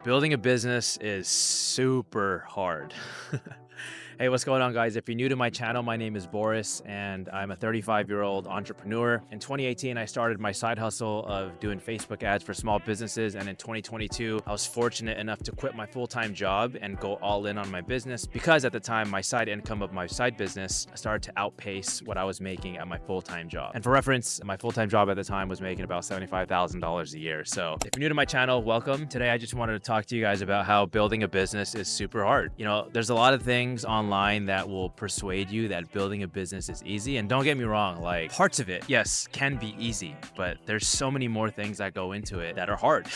Building a business is super hard. Hey, what's going on, guys? If you're new to my channel, my name is Boris, and I'm a 35-year-old entrepreneur. In 2018, I started my side hustle of doing Facebook ads for small businesses, and in 2022, I was fortunate enough to quit my full-time job and go all in on my business because at the time, my side income of my side business started to outpace what I was making at my full-time job. And for reference, my full-time job at the time was making about $75,000 a year. So if you're new to my channel, welcome. Today, I just wanted to talk to you guys about how building a business is super hard. You know, there's a lot of things online that will persuade you that building a business is easy. And don't get me wrong, like parts of it, yes, can be easy, but there's so many more things that go into it that are hard.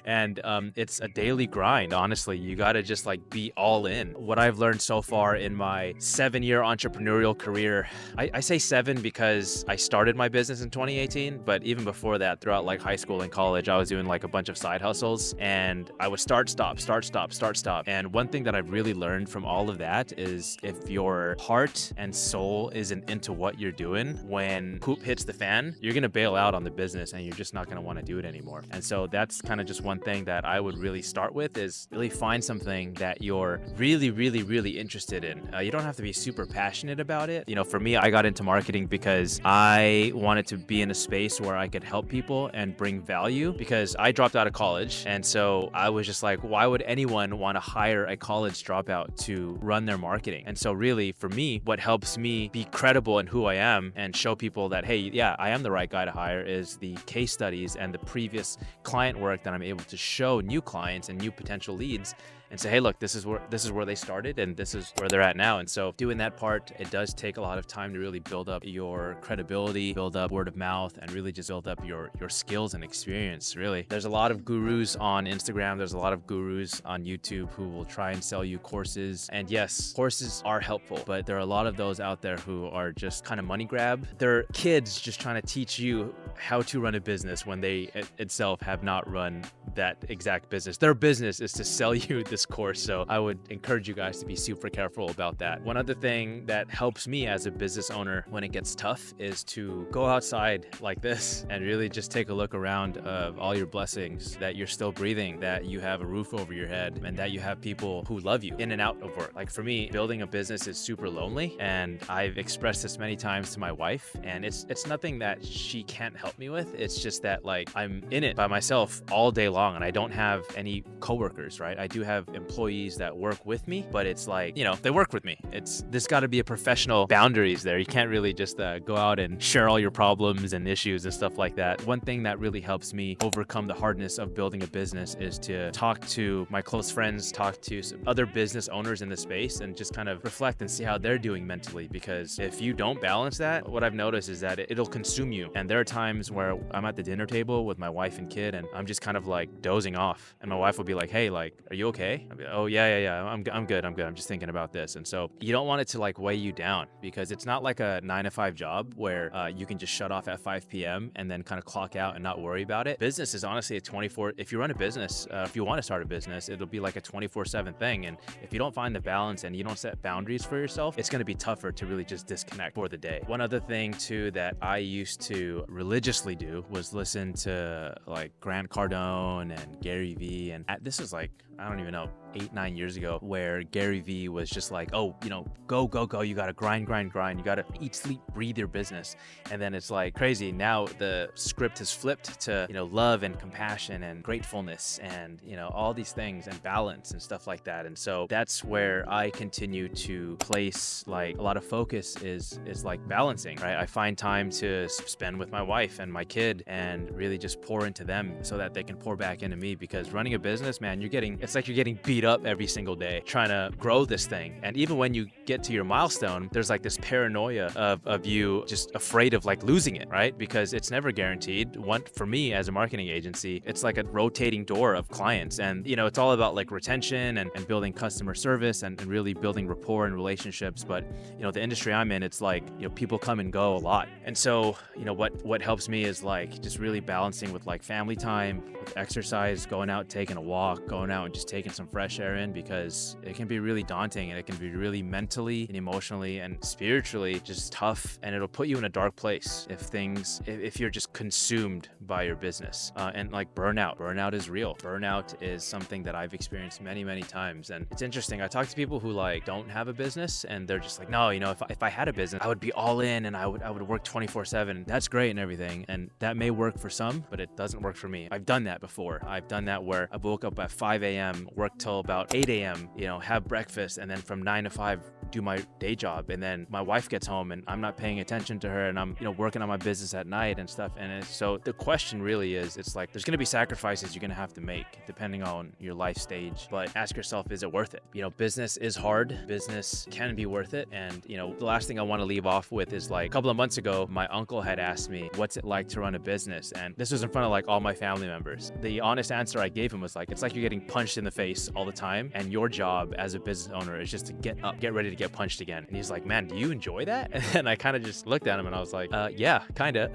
And it's a daily grind, honestly. You got to just like be all in. What I've learned so far in my 7-year entrepreneurial career, I say 7 because I started my business in 2018, but even before that, throughout like high school and college, I was doing like a bunch of side hustles and I would start, stop, start, stop, start, stop. And one thing that I've really learned from all of that is if your heart and soul isn't into what you're doing, when poop hits the fan, you're going to bail out on the business and you're just not going to want to do it anymore. And so that's kind of just one thing that I would really start with is really find something that you're really, really, really interested in. You don't have to be super passionate about it. You know, for me, I got into marketing because I wanted to be in a space where I could help people and bring value because I dropped out of college. And so I was just like, why would anyone want to hire a college dropout to run their marketing? And so really for me, what helps me be credible in who I am and show people that, hey, yeah, I am the right guy to hire is the case studies and the previous client work that I'm able to show new clients and new potential leads and say, hey, look, this is where they started and this is where they're at now. And so doing that part, it does take a lot of time to really build up your credibility, build up word of mouth, and really just build up your skills and experience, really. There's a lot of gurus on Instagram. There's a lot of gurus on YouTube who will try and sell you courses. And yes, courses are helpful, but there are a lot of those out there who are just kind of money grab. They're kids just trying to teach you how to run a business when they itself have not run that exact business. Their business is to sell you this course. So I would encourage you guys to be super careful about that. One other thing that helps me as a business owner when it gets tough is to go outside like this and really just take a look around of all your blessings, that you're still breathing, that you have a roof over your head, and that you have people who love you in and out of work. Like for me, building a business is super lonely, and I've expressed this many times to my wife, and it's nothing that she can't help me with. It's just that like I'm in it by myself all day long and I don't have any coworkers, right? I do have employees that work with me, but it's like, you know, they work with me. There's got to be a professional boundaries there. You can't really just go out and share all your problems and issues and stuff like that. One thing that really helps me overcome the hardness of building a business is to talk to my close friends, talk to some other business owners in the space and just kind of reflect and see how they're doing mentally. Because if you don't balance that, what I've noticed is that it'll consume you. And there are times where I'm at the dinner table with my wife and kid and I'm just kind of like dozing off. And my wife will be like, hey, like, are you okay? I'll be like, oh, yeah. I'm good. I'm just thinking about this. And so you don't want it to like weigh you down because it's not like a 9 to 5 job where you can just shut off at 5 p.m. and then kind of clock out and not worry about it. Business is honestly a 24, if you run a business, if you want to start a business, it'll be like a 24/7 thing. And if you don't find the balance and you don't set boundaries for yourself, it's going to be tougher to really just disconnect for the day. One other thing too that I used to religiously do was listen to like Grant Cardone and Gary Vee. And this was like, I don't even know, 8-9 years ago, where Gary Vee was just like, oh, you know, go. You got to grind. You got to eat, sleep, breathe your business. And then it's like crazy. Now the script has flipped to, you know, love and compassion and gratefulness and, you know, all these things and balance and stuff like that. And so that's where I continue to place like a lot of focus is like balancing, right? I find time to spend with my wife and my kid and really just pour into them so that they can pour back into me because running a business, man, it's like you're getting beat up every single day trying to grow this thing. And even when you get to your milestone, there's like this paranoia of you just afraid of like losing it, right? Because it's never guaranteed. For me as a marketing agency, it's like a rotating door of clients. And, you know, it's all about like retention and building customer service and really building rapport and relationships. But, you know, the industry I'm in, it's like, you know, people come and go a lot. And so, you know, what helps me is like just really balancing with like family time, with exercise, going out, taking a walk, going out and just taking some some fresh air in, because it can be really daunting and it can be really mentally and emotionally and spiritually just tough, and it'll put you in a dark place if you're just consumed by your business. And like burnout is real. Burnout is something that I've experienced many times. And it's interesting, I talk to people who like don't have a business and they're just like, no, if I had a business, I would be all in and I would work 24/7. That's great and everything, and that may work for some, but it doesn't work for me. I've done that before. I've done that where I woke up at 5 a.m., worked till about 8 a.m., have breakfast, and then from 9 to 5 do my day job, and then my wife gets home and I'm not paying attention to her, and I'm working on my business at night and stuff. And so the question really is, it's like there's going to be sacrifices you're going to have to make depending on your life stage, but ask yourself, is it worth it? Business is hard. Business can be worth it. And the last thing I want to leave off with is, like, a couple of months ago, my uncle had asked me, what's it like to run a business? And this was in front of like all my family members. The honest answer I gave him was like, it's like you're getting punched in the face all the time, and your job as a business owner is just to get up, get ready to get punched again. And he's like, man, do you enjoy that? And I kind of just looked at him and I was like, yeah, kind of.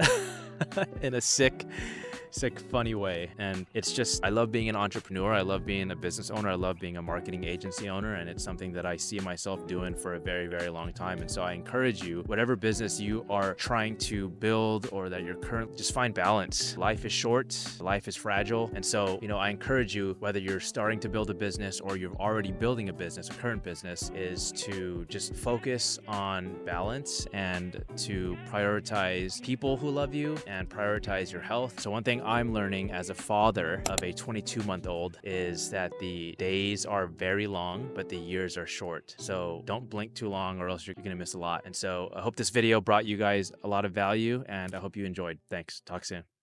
In a sick, funny way. And it's just, I love being an entrepreneur. I love being a business owner. I love being a marketing agency owner. And it's something that I see myself doing for a very long time. And so I encourage you, whatever business you are trying to build or that you're currently, just find balance. Life is short. Life is fragile. And so, I encourage you, whether you're starting to build a business or you're already building a business, a current business, is to just focus on balance and to prioritize people who love you and prioritize your health. So one thing I'm learning as a father of a 22-month-old is that the days are very long, but the years are short. So don't blink too long or else you're going to miss a lot. And so I hope this video brought you guys a lot of value, and I hope you enjoyed. Thanks. Talk soon.